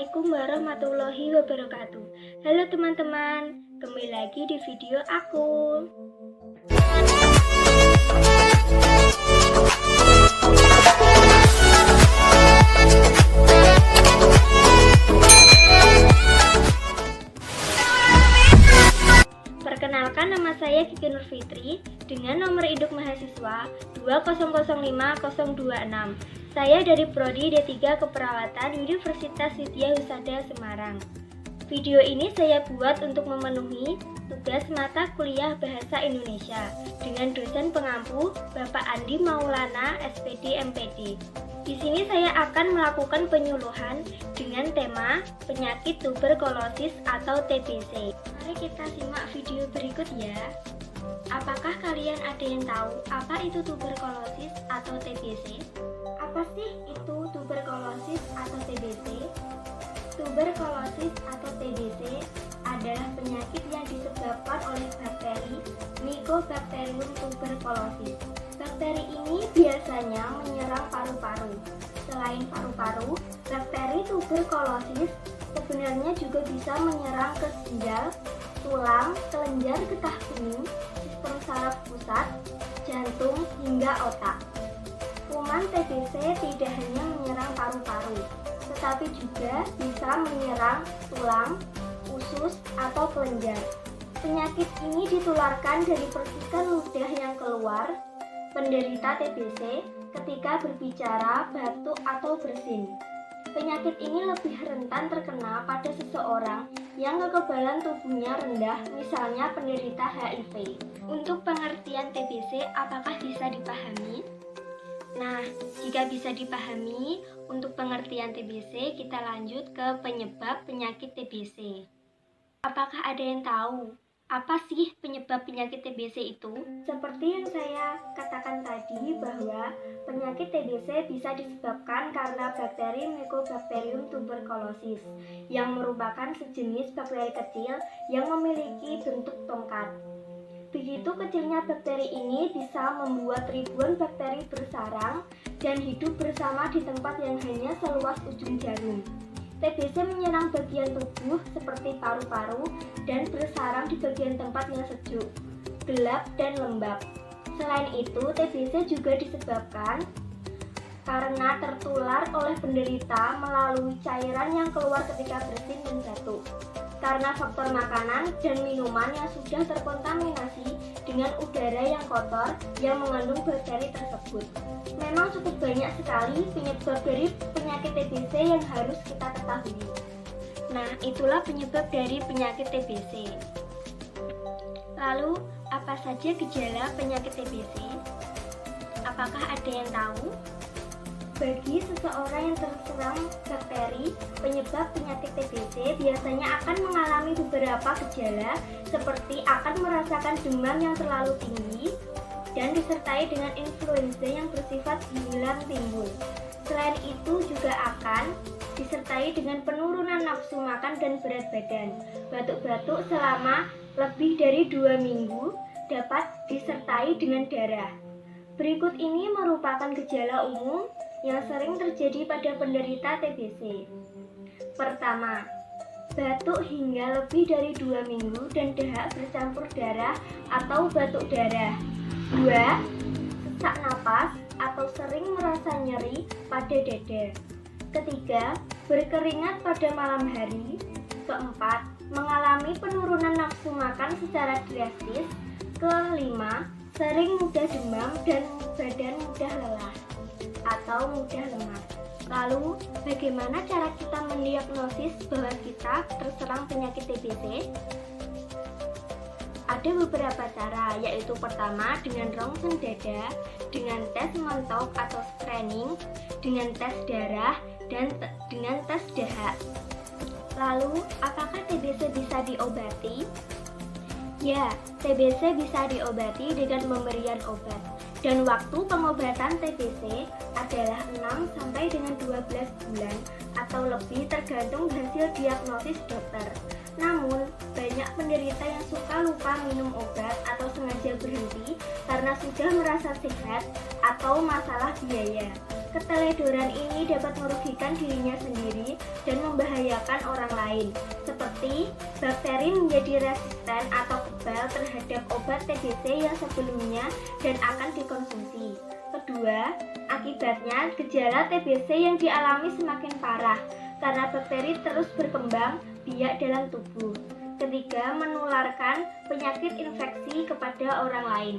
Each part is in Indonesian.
Assalamualaikum warahmatullahi wabarakatuh. Halo teman-teman, kembali lagi di video aku. Perkenalkan, nama saya Kiki Nur Fitri dengan nomor induk mahasiswa 2005026. Saya dari Prodi D3 Keperawatan Universitas Widya Husada Semarang. Video ini saya buat untuk memenuhi tugas mata kuliah Bahasa Indonesia dengan dosen pengampu Bapak Andi Maulana, SPD MPD. Di sini saya akan melakukan penyuluhan dengan tema penyakit tuberkulosis atau TBC. Mari kita simak video berikut ya. Apakah kalian ada yang tahu apa itu tuberkulosis atau TBC? Apa sih itu tuberkulosis atau TBC? Tuberkulosis atau TBC adalah penyakit yang disebabkan oleh bakteri Mycobacterium tuberculosis. Bakteri ini biasanya menyerang paru-paru. Selain paru-paru, bakteri tuberkulosis sebenarnya juga bisa menyerang ke ginjal, tulang, kelenjar getah bening, sistem saraf pusat, jantung, hingga otak. Kuman TBC tidak hanya menyerang paru-paru, tetapi juga bisa menyerang tulang, usus, atau kelenjar. Penyakit ini ditularkan dari percikan ludah yang keluar penderita TBC ketika berbicara, batuk, atau bersin. Penyakit ini lebih rentan terkena pada seseorang yang kekebalan tubuhnya rendah, misalnya penderita HIV. Untuk pengertian TBC, apakah bisa dipahami? Nah, jika bisa dipahami, untuk pengertian TBC, kita lanjut ke penyebab penyakit TBC. Apakah ada yang tahu apa sih penyebab penyakit TBC itu? Seperti yang saya katakan tadi bahwa penyakit TBC bisa disebabkan karena bakteri Mycobacterium tuberculosis yang merupakan sejenis bakteri kecil yang memiliki bentuk tongkat. Begitu kecilnya bakteri ini bisa membuat ribuan bakteri bersarang dan hidup bersama di tempat yang hanya seluas ujung jarum. TBC menyerang bagian tubuh seperti paru-paru dan bersarang di bagian tempat yang sejuk, gelap, dan lembab. Selain itu, TBC juga disebabkan karena tertular oleh penderita melalui cairan yang keluar ketika bersin dan batuk. Karena faktor makanan dan minuman yang sudah terkontaminasi dengan udara yang kotor yang mengandung bakteri tersebut. Memang cukup banyak sekali penyebab dari penyakit TBC yang harus kita ketahui. Nah, itulah penyebab dari penyakit TBC. Lalu, apa saja gejala penyakit TBC? Apakah ada yang tahu? Bagi seseorang yang terserang bakteri penyebab penyakit TBC biasanya akan mengalami beberapa gejala seperti akan merasakan demam yang terlalu tinggi dan disertai dengan influenza yang bersifat hilang timbul. Selain itu juga akan disertai dengan penurunan nafsu makan dan berat badan. Batuk-batuk selama lebih dari 2 minggu dapat disertai dengan darah. Berikut ini merupakan gejala umum yang sering terjadi pada penderita TBC. Pertama, batuk hingga lebih dari 2 minggu dan dahak bercampur darah atau batuk darah. 2. Sesak napas atau sering merasa nyeri pada dada. Ketiga, berkeringat pada malam hari. Keempat, mengalami penurunan nafsu makan secara drastis. Kelima, sering mudah demam dan badan mudah lelah atau mudah lemas. Lalu, bagaimana cara kita mendiagnosis bahwa kita terserang penyakit TBC? Ada beberapa cara, yaitu pertama dengan rongsen dada, dengan tes mentok atau screening, dengan tes darah, dan dengan tes dahak. Lalu, apakah TBC bisa diobati? Ya, TBC bisa diobati dengan pemberian obat. Dan waktu pengobatan TBC adalah 6 sampai dengan 12 bulan atau lebih tergantung hasil diagnosis dokter. Namun, banyak penderita yang suka lupa minum obat atau sengaja berhenti karena sudah merasa sehat atau masalah biaya. Keteledoran ini dapat merugikan dirinya sendiri dan membahayakan orang lain, seperti bakteri menjadi resisten atau kebal terhadap obat TBC yang sebelumnya dan akan dikonsumsi. Kedua, akibatnya gejala TBC yang dialami semakin parah karena bakteri terus berkembang biak dalam tubuh. Ketiga, menularkan penyakit infeksi kepada orang lain.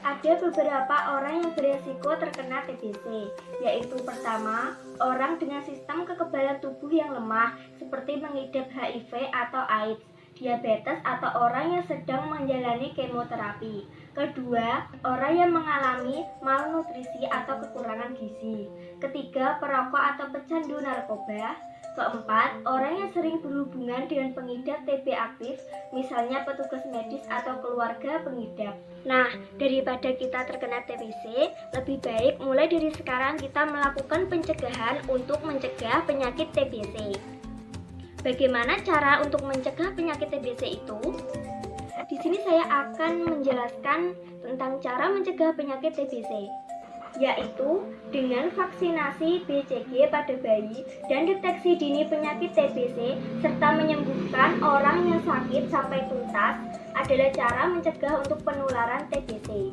Ada beberapa orang yang beresiko terkena TBC, yaitu pertama, orang dengan sistem kekebalan tubuh yang lemah seperti mengidap HIV atau AIDS, diabetes atau orang yang sedang menjalani kemoterapi. Kedua, orang yang mengalami malnutrisi atau kekurangan gizi. Ketiga, perokok atau pecandu narkoba. Keempat, orang yang sering berhubungan dengan pengidap TB aktif, misalnya petugas medis atau keluarga pengidap. Nah, daripada kita terkena TBC, lebih baik mulai dari sekarang kita melakukan pencegahan untuk mencegah penyakit TBC. Bagaimana cara untuk mencegah penyakit TBC itu? Di sini saya akan menjelaskan tentang cara mencegah penyakit TBC, yaitu dengan vaksinasi BCG pada bayi dan deteksi dini penyakit TBC serta menyembuhkan orang yang sakit sampai tuntas adalah cara mencegah untuk penularan TBC.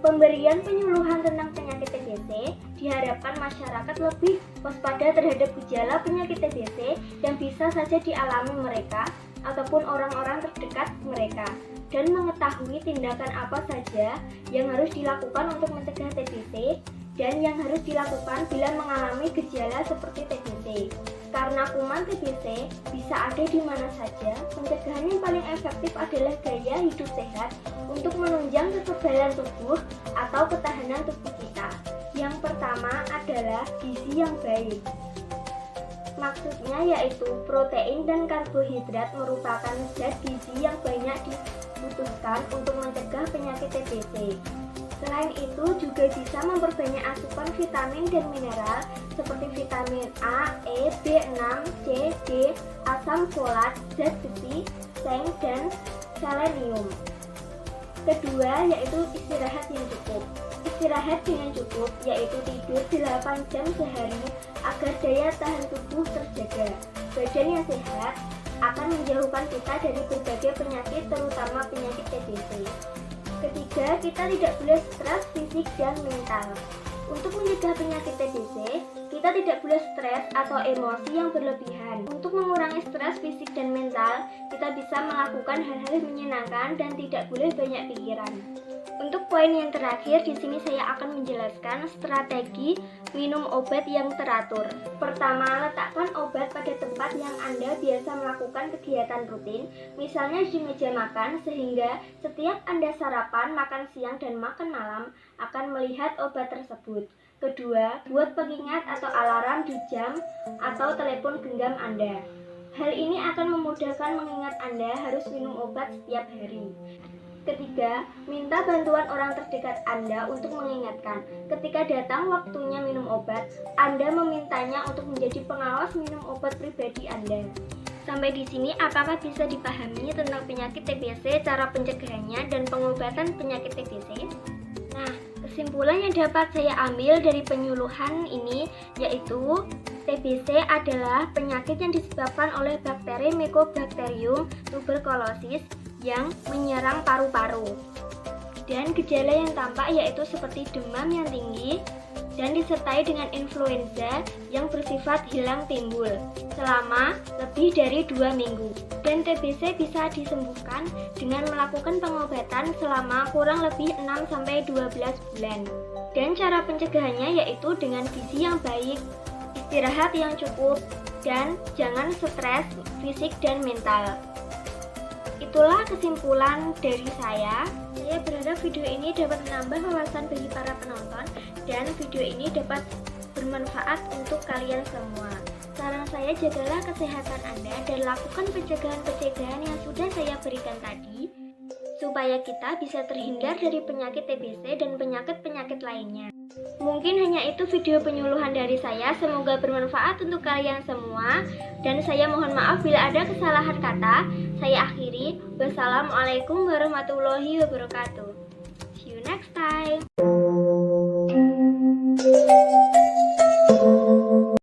Pemberian penyuluhan tentang penyakit TBC diharapkan masyarakat lebih waspada terhadap gejala penyakit TBC yang bisa saja dialami mereka ataupun orang-orang terdekat mereka, dan mengetahui tindakan apa saja yang harus dilakukan untuk mencegah TBC dan yang harus dilakukan bila mengalami gejala seperti TBC. Karena kuman TBC bisa ada di mana saja, pencegahan yang paling efektif adalah gaya hidup sehat untuk menunjang kekebalan tubuh atau ketahanan tubuh kita. Yang pertama adalah gizi yang baik. Maksudnya yaitu protein dan karbohidrat merupakan zat gizi yang banyak dibutuhkan untuk mencegah penyakit TBC. Selain itu juga bisa memperbanyak asupan vitamin dan mineral seperti vitamin A, E, B6, C, D, asam folat, zat besi, seng, dan selenium. Kedua yaitu istirahat yang cukup. Istirahat dengan cukup yaitu tidur 8 jam sehari agar daya tahan tubuh terjaga. Badan yang sehat akan menjauhkan kita dari berbagai penyakit terutama penyakit TBC. Ketiga, kita tidak boleh stres fisik dan mental. Untuk mencegah penyakit TBC, kita tidak boleh stres atau emosi yang berlebihan. Untuk mengurangi stres fisik dan mental, kita bisa melakukan hal-hal yang menyenangkan dan tidak boleh banyak pikiran. Untuk poin yang terakhir, di sini saya akan menjelaskan strategi minum obat yang teratur. Pertama, letakkan obat pada tempat yang Anda biasa melakukan kegiatan rutin, misalnya di meja makan, sehingga setiap Anda sarapan, makan siang, dan makan malam akan melihat obat tersebut. Kedua, buat pengingat atau alarm di jam atau telepon genggam Anda. Hal ini akan memudahkan mengingat Anda harus minum obat setiap hari. Ketiga, minta bantuan orang terdekat Anda untuk mengingatkan. Ketika datang waktunya minum obat, Anda memintanya untuk menjadi pengawas minum obat pribadi Anda. Sampai di sini, apakah bisa dipahami tentang penyakit TBC, cara pencegahannya, dan pengobatan penyakit TBC? Nah, kesimpulan yang dapat saya ambil dari penyuluhan ini yaitu TBC adalah penyakit yang disebabkan oleh bakteri Mycobacterium tuberculosis yang menyerang paru-paru. Dan gejala yang tampak yaitu seperti demam yang tinggi dan disertai dengan influenza yang bersifat hilang timbul selama lebih dari 2 minggu. Dan TBC bisa disembuhkan dengan melakukan pengobatan selama kurang lebih 6-12 bulan. Dan cara pencegahannya yaitu dengan gizi yang baik, istirahat yang cukup, dan jangan stres fisik dan mental. Itulah kesimpulan dari saya. Saya berharap video ini dapat menambah wawasan bagi para penonton dan video ini dapat bermanfaat untuk kalian semua. Saran saya, jagalah kesehatan Anda dan lakukan pencegahan-pencegahan yang sudah saya berikan tadi supaya kita bisa terhindar dari penyakit TBC dan penyakit-penyakit lainnya. Mungkin hanya itu video penyuluhan dari saya, semoga bermanfaat untuk kalian semua dan saya mohon maaf bila ada kesalahan kata. Saya akhiri, wassalamualaikum warahmatullahi wabarakatuh. See you next time.